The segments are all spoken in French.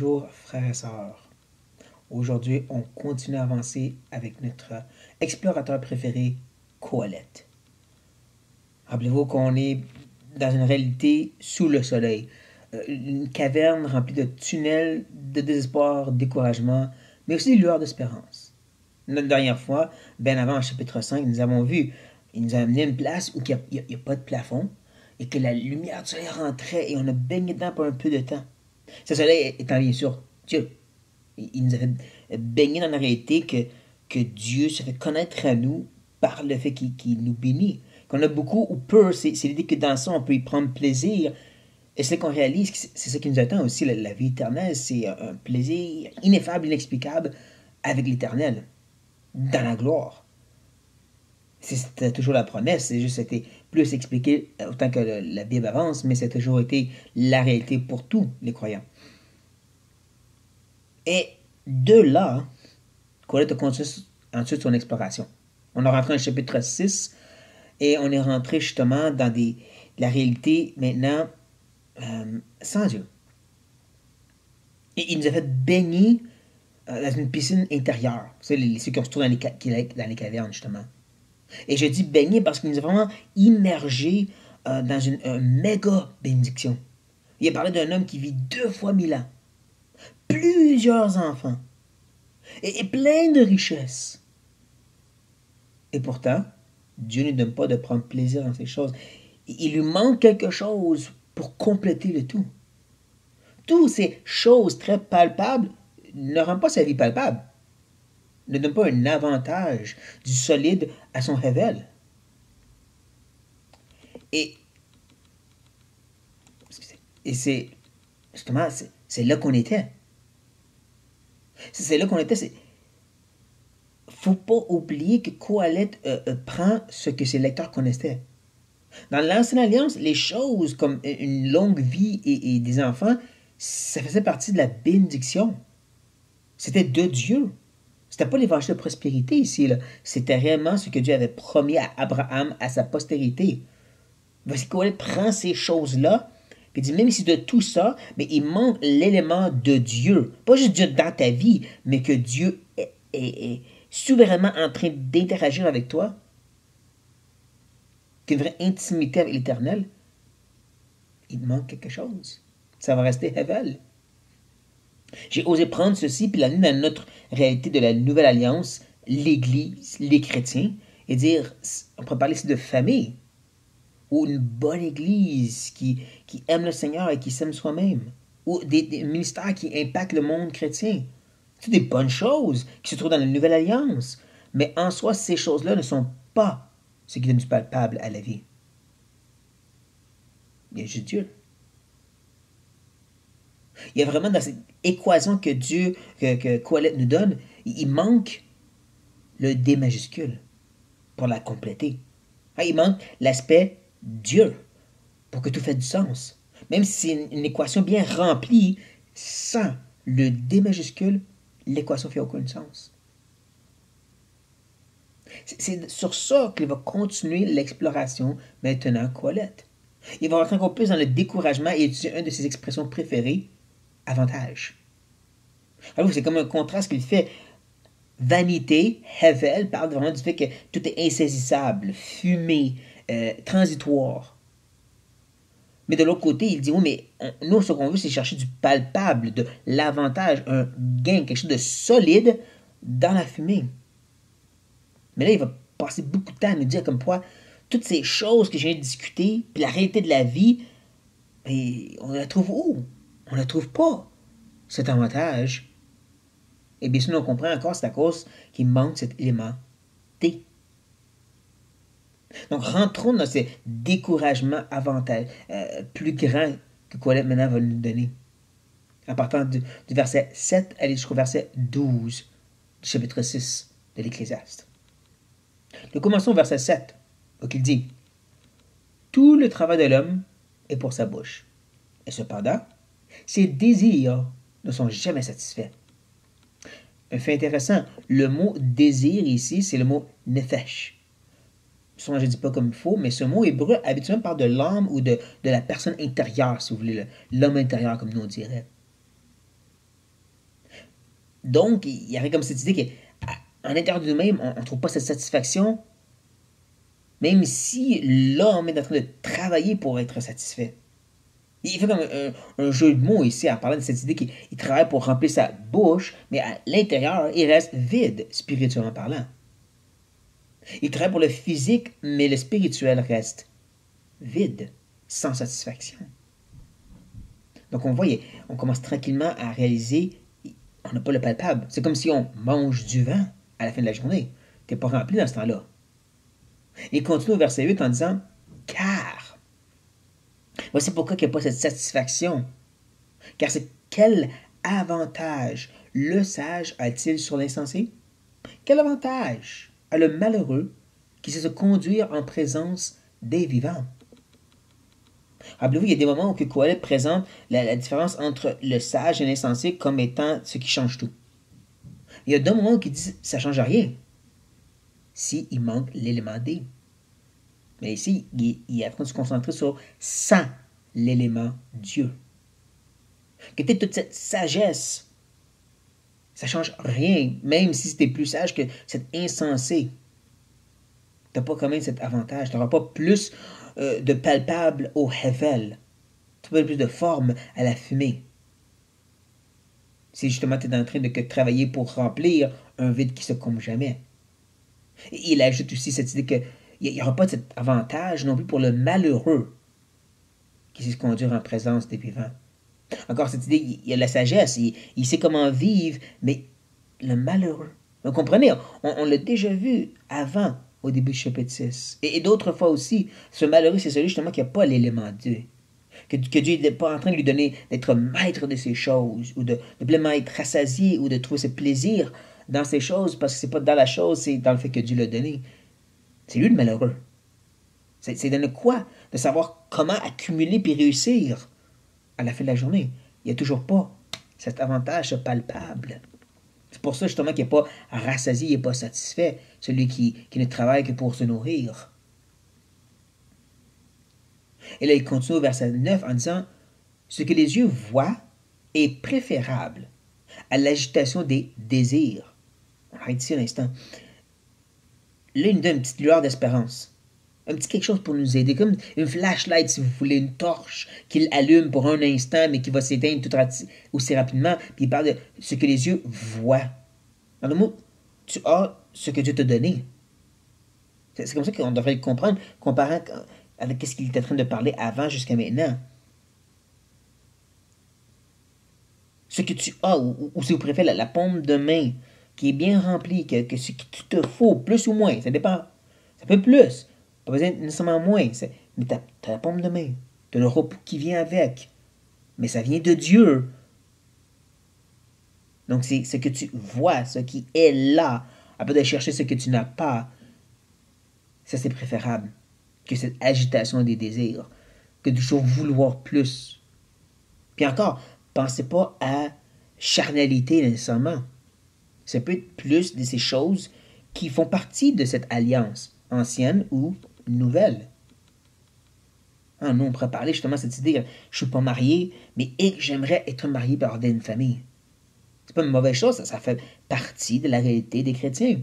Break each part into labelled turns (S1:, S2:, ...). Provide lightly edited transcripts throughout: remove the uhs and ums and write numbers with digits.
S1: Bonjour frères et sœurs. Aujourd'hui, on continue à avancer avec notre explorateur préféré, Colette. Rappelez-vous qu'on est dans une réalité sous le soleil. Une caverne remplie de tunnels, de désespoir, de découragement, mais aussi de lueurs d'espérance. Notre dernière fois, bien avant, au chapitre 5, nous avons vu, il nous a amené à une place où il n'y a pas de plafond et que la lumière du soleil rentrait et on a baigné dedans pour un peu de temps. Ce soleil étant bien sûr Dieu. Il nous a fait baigner dans la réalité que Dieu se fait connaître à nous par le fait qu'il nous bénit. Qu'on a beaucoup ou peu, c'est l'idée que dans ça, on peut y prendre plaisir. Et c'est qu'on réalise que c'est ça qui nous attend aussi, la vie éternelle. C'est un plaisir ineffable, inexplicable avec l'éternel, dans la gloire. C'était toujours la promesse, c'est juste été plus expliqué autant que la Bible avance, mais ça a toujours été la réalité pour tous les croyants. Et de là, Colette a continué ensuite son exploration. On est rentré dans le chapitre 6 et on est rentré justement dans la réalité maintenant sans Dieu. Et il nous a fait baigner dans une piscine intérieure. C'est ceux qui se trouvent dans les cavernes, justement. Et je dis baigner parce qu'il nous a vraiment immergés dans une méga bénédiction. Il a parlé d'un homme qui vit 2 fois 1000 ans, plusieurs enfants, et plein de richesses. Et pourtant, Dieu ne donne pas de prendre plaisir dans ces choses. Il lui manque quelque chose pour compléter le tout. Toutes ces choses très palpables ne rendent pas sa vie palpable. Ne donnent pas un avantage du solide à son révèle. Et c'est justement, c'est là qu'on était. C'est là qu'on était. Faut pas oublier que Colette prend ce que ses lecteurs connaissaient. Dans l'Ancienne Alliance, les choses comme une longue vie et des enfants, ça faisait partie de la bénédiction. C'était de Dieu. C'était pas l'évangile de prospérité ici. C'était réellement ce que Dieu avait promis à Abraham, à sa postérité. Voici Colette prend ces choses-là, puis dit, même si de tout ça, mais il manque l'élément de Dieu. Pas juste Dieu dans ta vie, mais que Dieu est souverainement en train d'interagir avec toi. Qu'une vraie intimité avec l'Éternel. Il manque quelque chose. Ça va rester Hevel. J'ai osé prendre ceci puis l'amener dans notre réalité de la Nouvelle Alliance, l'Église, les chrétiens, et dire, on pourrait parler ici de famille, ou une bonne Église qui aime le Seigneur et qui s'aime soi-même, ou des ministères qui impactent le monde chrétien. C'est des bonnes choses qui se trouvent dans la Nouvelle Alliance. Mais en soi, ces choses-là ne sont pas ce qui donne du palpable à la vie. Il y a juste Dieu. Il y a vraiment dans cette équation que Dieu, que Colette nous donne, il manque le D majuscule pour la compléter. Il manque l'aspect Dieu pour que tout fait du sens. Même si c'est une équation bien remplie, sans le D majuscule, l'équation ne fait aucun sens. C'est sur ça qu'il va continuer l'exploration maintenant, Colette. Il va rentrer encore plus dans le découragement et utiliser une de ses expressions préférées, avantage. Alors, c'est comme un contraste qu'il fait. Vanité, Hevel, parle vraiment du fait que tout est insaisissable, fumé, transitoire. Mais de l'autre côté, il dit, oui, mais nous, ce qu'on veut, c'est chercher du palpable, de l'avantage, un gain, quelque chose de solide dans la fumée. Mais là, il va passer beaucoup de temps à nous dire comme quoi toutes ces choses que je viens de discuter, puis la réalité de la vie, et on la trouve où? On ne la trouve pas, cet avantage. Et bien sûr, on comprend encore, c'est à cause qu'il manque cet élément T. Donc, rentrons dans ce découragement avantage plus grand que Colette maintenant va nous donner. En partant du verset 7 aller jusqu'au verset 12 du chapitre 6 de l'Ecclésiaste. Nous commençons au verset 7, où il dit « Tout le travail de l'homme est pour sa bouche, et cependant, ses désirs ne sont jamais satisfaits. » Un fait intéressant, le mot désir ici, c'est le mot nefesh. Souvent, je ne dis pas comme il faut, mais ce mot hébreu habituellement parle de l'âme ou de la personne intérieure, si vous voulez, l'homme intérieur, comme nous on dirait. Donc, il y aurait comme cette idée qu'en l'intérieur de nous-mêmes, on ne trouve pas cette satisfaction, même si l'homme est en train de travailler pour être satisfait. Il fait comme un jeu de mots ici en parlant de cette idée qu'il travaille pour remplir sa bouche, mais à l'intérieur, il reste vide, spirituellement parlant. Il travaille pour le physique, mais le spirituel reste vide, sans satisfaction. Donc on voit, on commence tranquillement à réaliser, on n'a pas le palpable. C'est comme si on mange du vent à la fin de la journée. Tu n'es pas rempli dans ce temps-là. Il continue au verset 8 en disant, car. Voici pourquoi il n'y a pas cette satisfaction. Car c'est quel avantage le sage a-t-il sur l'insensé? Quel avantage a le malheureux qui sait se conduire en présence des vivants? Rappelez-vous, il y a des moments où Kohelet présente la différence entre le sage et l'insensé comme étant ce qui change tout. Il y a d'autres moments où il dit ça ne change rien s'il manque l'élément D. Mais ici, il est en train de se concentrer sur sans l'élément Dieu. Que tu aies toute cette sagesse, ça ne change rien, même si c'était plus sage que cet insensé. Tu n'as pas quand même cet avantage. Tu n'auras pas plus de palpable au Hevel. Tu n'auras pas plus de forme à la fumée. C'est justement tu es en train de travailler pour remplir un vide qui se comble jamais. Et il ajoute aussi cette idée qu'il n'y aura pas cet avantage non plus pour le malheureux qui sait se conduire en présence des vivants. Encore cette idée, il y a la sagesse, il sait comment vivre, mais le malheureux. Vous comprenez, on l'a déjà vu avant, au début du chapitre 6. Et d'autres fois aussi, ce malheureux, c'est celui justement qui n'a pas l'élément Dieu. Que Dieu n'est pas en train de lui donner d'être maître de ces choses, ou de pleinement être rassasié, ou de trouver ce plaisir dans ces choses, parce que c'est pas dans la chose, c'est dans le fait que Dieu l'a donné. C'est lui le malheureux. C'est de quoi? De savoir comment accumuler puis réussir à la fin de la journée. Il n'y a toujours pas cet avantage palpable. C'est pour ça justement qu'il n'est pas rassasié, il n'est pas satisfait, celui qui ne travaille que pour se nourrir. Et là, il continue au verset 9 en disant « Ce que les yeux voient est préférable à l'agitation des désirs. » On arrête ici un instant. Là, il nous donne une petite lueur d'espérance. Un petit quelque chose pour nous aider, comme une flashlight, si vous voulez, une torche qu'il allume pour un instant, mais qui va s'éteindre aussi rapidement. Puis il parle de ce que les yeux voient. En d'autres mots, tu as ce que Dieu t'a donné. C'est comme ça qu'on devrait le comprendre, comparant avec ce qu'il était en train de parler avant jusqu'à maintenant. Ce que tu as, ou si vous préférez, la paume de main, qui est bien remplie, que ce qu'il te faut, plus ou moins, ça dépend. Ça peut plus. Pas besoin nécessairement moins. Mais tu as la paume de main. Tu as le repos qui vient avec. Mais ça vient de Dieu. Donc c'est ce que tu vois, ce qui est là. Après de chercher ce que tu n'as pas. Ça c'est préférable que cette agitation des désirs. Que de toujours vouloir plus. Puis encore, pensez pas à charnalité nécessairement. Ça peut être plus de ces choses qui font partie de cette alliance, ancienne ou nouvelle. Ah, nous, on pourrait parler justement de cette idée, je ne suis pas marié, mais j'aimerais être marié par avoir une famille. C'est pas une mauvaise chose, ça fait partie de la réalité des chrétiens.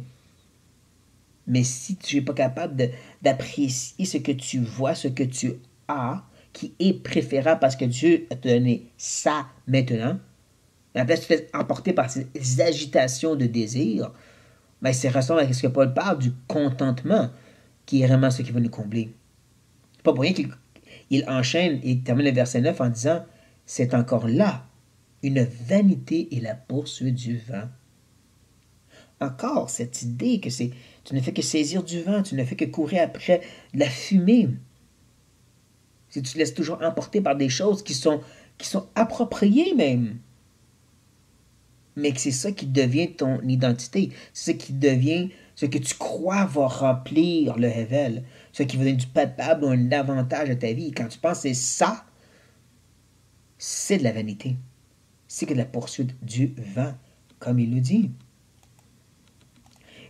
S1: Mais si tu n'es pas capable d'apprécier ce que tu vois, ce que tu as, qui est préférable parce que Dieu a te donné ça maintenant, à la place tu te fais emporter par ces agitations de désir, ben c'est ressemble à ce que Paul parle du contentement, qui est vraiment ce qui va nous combler. C'est pas pour rien qu'il enchaîne et termine le verset 9 en disant « C'est encore là une vanité et la poursuite du vent. » Encore cette idée que tu ne fais que saisir du vent, tu ne fais que courir après de la fumée. Si tu te laisses toujours emporter par des choses qui sont appropriées même. Mais que c'est ça qui devient ton identité. C'est ça qui devient ce que tu crois va remplir le Hevel. Ce qui va donner du palpable ou un avantage à ta vie. Quand tu penses que c'est ça, c'est de la vanité. C'est que de la poursuite du vent, comme il le dit.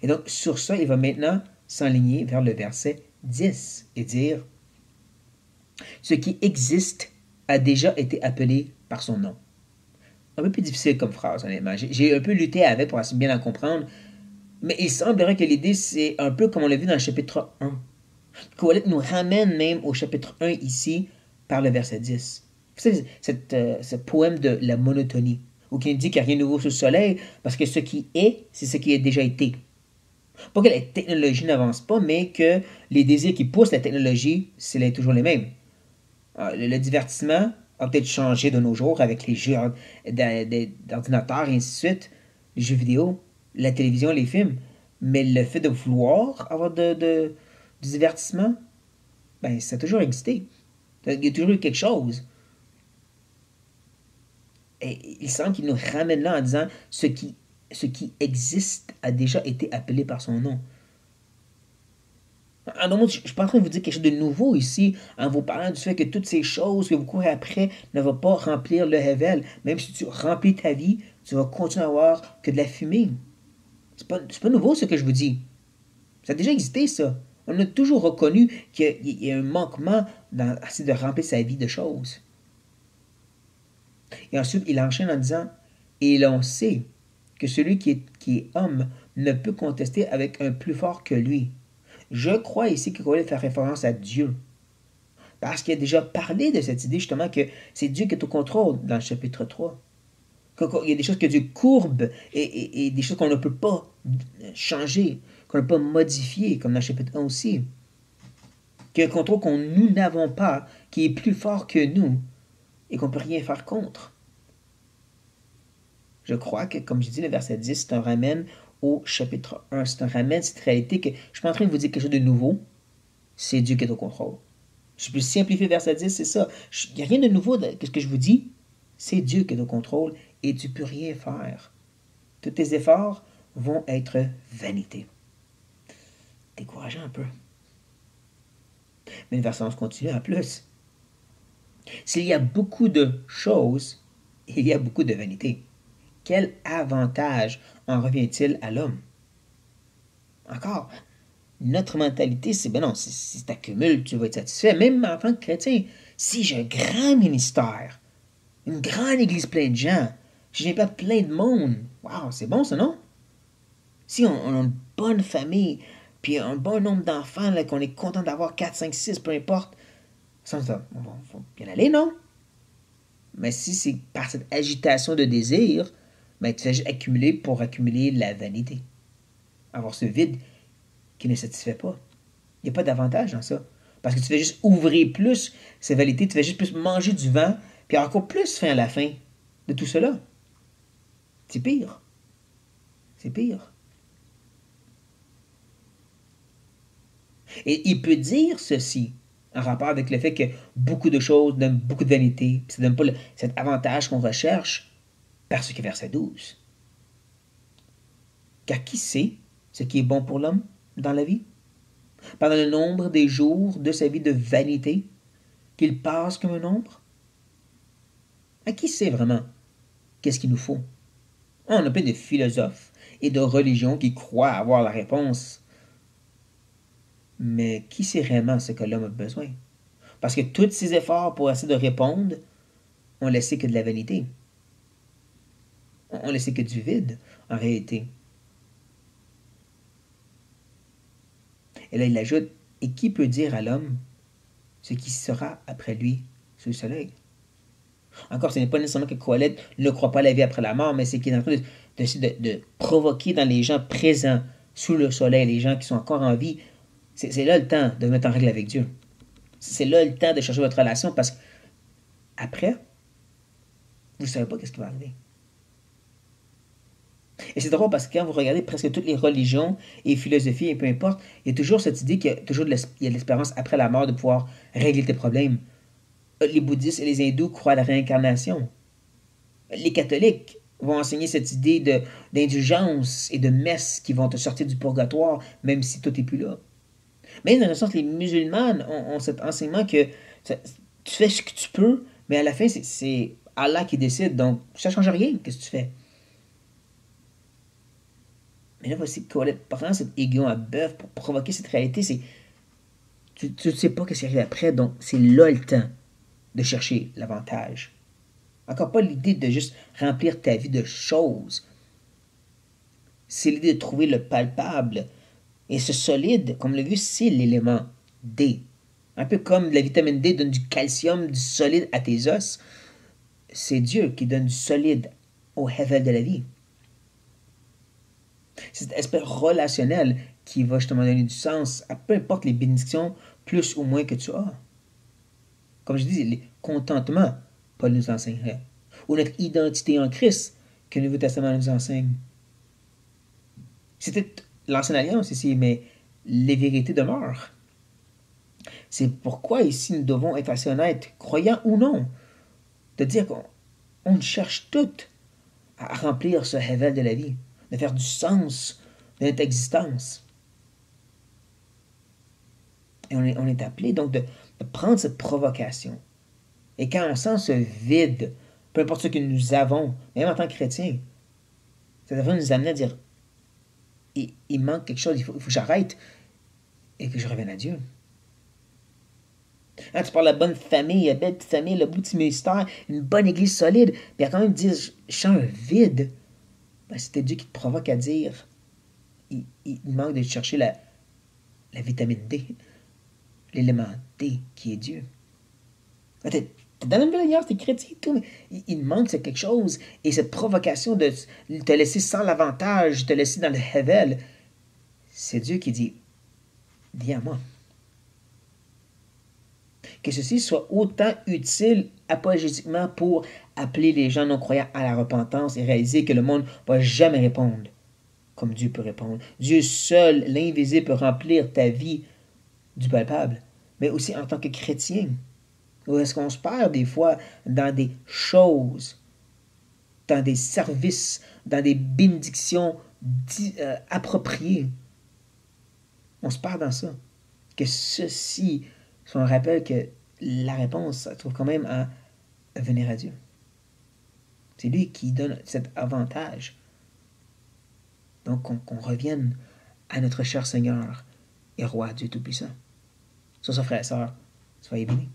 S1: Et donc, sur ça, il va maintenant s'enligner vers le verset 10 et dire « Ce qui existe a déjà été appelé par son nom. un peu plus difficile comme phrase, honnêtement. J'ai un peu lutté avec pour assez bien la comprendre. Mais il semblerait que l'idée, c'est un peu comme on l'a vu dans le chapitre 1. Colette nous ramène même au chapitre 1 ici par le verset 10. Vous savez, ce poème de la monotonie, où il dit qu'il n'y a rien de nouveau sous le soleil, parce que ce qui est, c'est ce qui a déjà été. Pas que la technologie n'avance pas, mais que les désirs qui poussent la technologie, c'est toujours les mêmes. Le divertissement a peut-être changé de nos jours avec les jeux d'ordinateur et ainsi de suite, les jeux vidéo, la télévision, les films. Mais le fait de vouloir avoir du divertissement, ben, ça a toujours existé. Il y a toujours eu quelque chose. Et il semble qu'il nous ramène là en disant ce qui existe a déjà été appelé par son nom. En d'autres mots, je ne suis pas en train de vous dire quelque chose de nouveau ici, en vous parlant du fait que toutes ces choses que vous courez après ne vont pas remplir le Hevel. Même si tu remplis ta vie, tu vas continuer à avoir que de la fumée. C'est pas nouveau ce que je vous dis. Ça a déjà existé, ça. On a toujours reconnu qu'il y a un manquement dans essayer de remplir sa vie de choses. Et ensuite, il enchaîne en disant, et l'on sait que celui qui est homme ne peut contester avec un plus fort que lui. Je crois ici que Colette fait référence à Dieu. Parce qu'il a déjà parlé de cette idée, justement, que c'est Dieu qui est au contrôle dans le chapitre 3. Il y a des choses que Dieu courbe et des choses qu'on ne peut pas changer, qu'on ne peut pas modifier, comme dans le chapitre 1 aussi. Qu'il y a un contrôle qu'on nous n'avons pas, qui est plus fort que nous et qu'on ne peut rien faire contre. Je crois que, comme je dis, le verset 10, c'est un ramène au chapitre 1. C'est un ramène cette réalité que je ne suis pas en train de vous dire quelque chose de nouveau. C'est Dieu qui est au contrôle. Je peux simplifier le verset 10, c'est ça. Il n'y a rien de nouveau de ce que je vous dis. C'est Dieu qui est au contrôle et tu ne peux rien faire. Tous tes efforts vont être vanité. Décourageant un peu. Mais le verset 11 continue en plus. S'il y a beaucoup de choses, il y a beaucoup de vanité. Quel avantage en revient-il à l'homme? Encore, notre mentalité, c'est ben non, si tu accumules, tu vas être satisfait. Même en tant que chrétien, si j'ai un grand ministère, une grande église pleine de gens, si j'ai pas plein de monde, waouh, c'est bon ça, non? Si on a une bonne famille, puis un bon nombre d'enfants, qu'on est content d'avoir 4, 5, 6, peu importe, ça, on va bien aller, non? Mais si c'est par cette agitation de désir, ben, tu fais juste accumuler pour accumuler la vanité. Avoir ce vide qui ne satisfait pas. Il n'y a pas d'avantage dans ça. Parce que tu fais juste ouvrir plus ces vanités, tu fais juste plus manger du vent, puis encore plus faim à la fin de tout cela. C'est pire. C'est pire. Et il peut dire ceci en rapport avec le fait que beaucoup de choses donnent beaucoup de vanité, puis ça ne donne pas cet avantage qu'on recherche, parce que verset 12. Car qui sait ce qui est bon pour l'homme dans la vie? Pendant le nombre des jours de sa vie de vanité, qu'il passe comme un ombre? À qui sait vraiment qu'est-ce qu'il nous faut? On a plein de philosophes et de religions qui croient avoir la réponse. Mais qui sait réellement ce que l'homme a besoin? Parce que tous ces efforts pour essayer de répondre ont laissé que de la vanité. On laissé que du vide, en réalité. Et là, il ajoute, et qui peut dire à l'homme ce qui sera après lui sous le soleil? Encore, ce n'est pas nécessairement que Colette ne croit pas à la vie après la mort, mais c'est qu'il est en train de provoquer dans les gens présents sous le soleil, les gens qui sont encore en vie. C'est là le temps de mettre en règle avec Dieu. C'est là le temps de chercher votre relation parce qu'après, vous ne savez pas ce qui va arriver. Et c'est drôle parce que quand vous regardez presque toutes les religions et philosophies, et peu importe, il y a toujours cette idée qu'il y a toujours de l'espérance après la mort de pouvoir régler tes problèmes. Les bouddhistes et les hindous croient à la réincarnation. Les catholiques vont enseigner cette idée d'indulgence et de messe qui vont te sortir du purgatoire, même si tout n'est plus là. Mais dans le sens, les musulmans ont cet enseignement que tu fais ce que tu peux, mais à la fin, c'est Allah qui décide, donc ça ne change rien, qu'est-ce que tu fais. Mais là, voici Colette prend cet aiguillon à bœuf pour provoquer cette réalité. Tu ne sais pas ce qui arrive après, donc c'est là le temps de chercher l'avantage. Encore pas l'idée de juste remplir ta vie de choses. C'est l'idée de trouver le palpable. Et ce solide, comme on l'a vu, c'est l'élément D. Un peu comme la vitamine D donne du calcium, du solide à tes os, c'est Dieu qui donne du solide au hevel de la vie. C'est cet aspect relationnel qui va justement donner du sens à peu importe les bénédictions, plus ou moins que tu as. Comme je dis, les contentements, Paul nous enseignerait. Ou notre identité en Christ, que le Nouveau Testament nous enseigne. C'était l'Ancienne Alliance ici, mais les vérités demeurent. C'est pourquoi ici nous devons être assez honnêtes, croyants ou non, de dire qu'on cherche toutes à remplir ce hevel de la vie, de faire du sens de notre existence. Et on est appelé donc de prendre cette provocation. Et quand on sent ce vide, peu importe ce que nous avons, même en tant que chrétiens, ça devrait nous amener à dire il manque quelque chose, il faut que j'arrête et que je revienne à Dieu. Hein, tu parles de la bonne famille, la belle petite famille, le beau petit ministère, une bonne église solide, puis à quand même dire je sens un vide. Ben, c'était Dieu qui te provoque à dire il manque de chercher la vitamine D, l'élément D qui est Dieu. T'es dans la nouvelle alliance, t'es chrétien et tout, mais il manque quelque chose. Et cette provocation de te laisser sans l'avantage, te laisser dans le hevel, c'est Dieu qui dit viens à moi. Que ceci soit autant utile apologétiquement pour appeler les gens non-croyants à la repentance et réaliser que le monde ne va jamais répondre comme Dieu peut répondre. Dieu seul, l'invisible, peut remplir ta vie du palpable, mais aussi en tant que chrétien. Ou est-ce qu'on se perd des fois dans des choses, dans des services, dans des bénédictions appropriées? On se perd dans ça. Que ceci soit un rappel que la réponse se trouve quand même à venir à Dieu. C'est lui qui donne cet avantage. Donc qu'on revienne à notre cher Seigneur et Roi Dieu Tout-Puissant. Sur ce, frères et sœurs, soyez bénis.